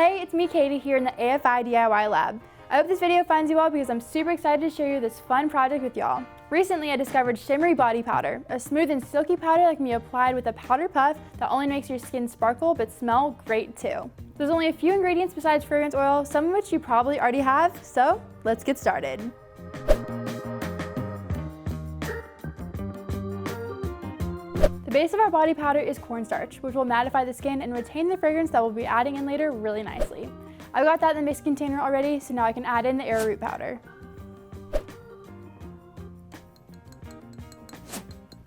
Hey, it's me, Katie, here in the AFI DIY lab. I hope this video finds you all because I'm super excited to share you this fun project with y'all. Recently, I discovered Shimmering body powder, a smooth and silky powder that can be applied with a powder puff that only makes your skin sparkle but smell great too. There's only a few ingredients besides fragrance oil, some of which you probably already have, so let's get started. The base of our body powder is cornstarch, which will mattify the skin and retain the fragrance that we'll be adding in later really nicely. I've got that in the mixed container already, so now I can add in the arrowroot powder.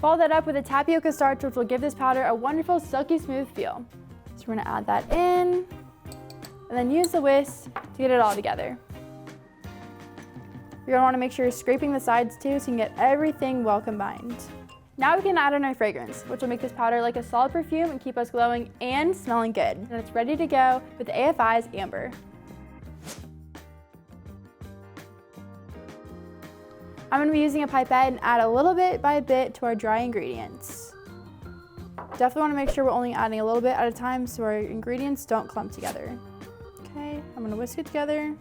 Follow that up with a tapioca starch, which will give this powder a wonderful silky smooth feel. So we're gonna add that in, and then use the whisk to get it all together. You're gonna wanna make sure you're scraping the sides too so you can get everything well combined. Now we can add in our fragrance, which will make this powder like a solid perfume and keep us glowing and smelling good. And it's ready to go with AFI's Amber. I'm going to be using a pipette and add a little bit by bit to our dry ingredients. Definitely want to make sure we're only adding a little bit at a time so our ingredients don't clump together. Okay, I'm going to whisk it together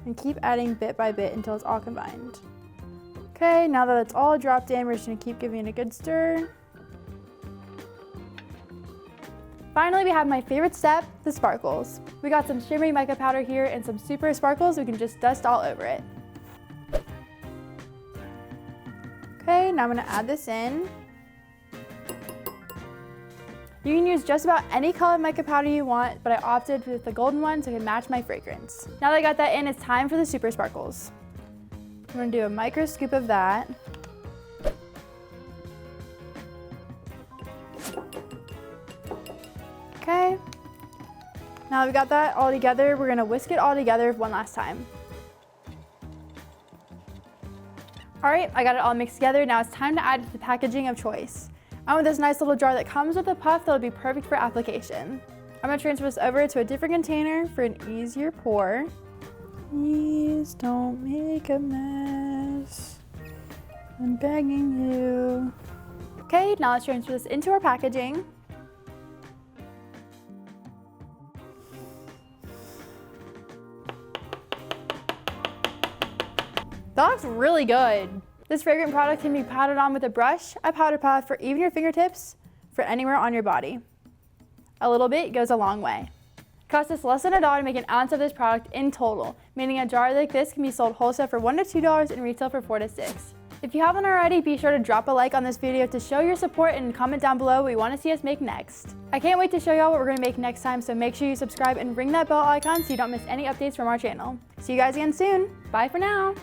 and keep adding bit by bit until it's all combined. Okay, now that it's all dropped in, we're just gonna keep giving it a good stir. Finally, we have my favorite step, the sparkles. We got some shimmery mica powder here and some super sparkles we can just dust all over it. Okay, now I'm gonna add this in. You can use just about any color mica powder you want, but I opted with the golden one so it can match my fragrance. Now that I got that in, it's time for the super sparkles. I'm going to do a micro scoop of that. Okay. Now that we got that all together, we're going to whisk it all together one last time. All right, I got it all mixed together. Now it's time to add the packaging of choice. I want this nice little jar that comes with a puff that'll be perfect for application. I'm going to transfer this over to a different container for an easier pour. Please don't make a mess. I'm begging you. Okay, now let's transfer this into our packaging. That looks really good. This fragrant product can be powdered on with a brush, a powder puff, or even your fingertips for anywhere on your body. A little bit goes a long way. It costs us less than $1 to make an ounce of this product in total, meaning a jar like this can be sold wholesale for $1 to $2 and retail for $4 to $6. If you haven't already, be sure to drop a like on this video to show your support and comment down below what you want to see us make next. I can't wait to show y'all what we're going to make next time, so make sure you subscribe and ring that bell icon so you don't miss any updates from our channel. See you guys again soon. Bye for now.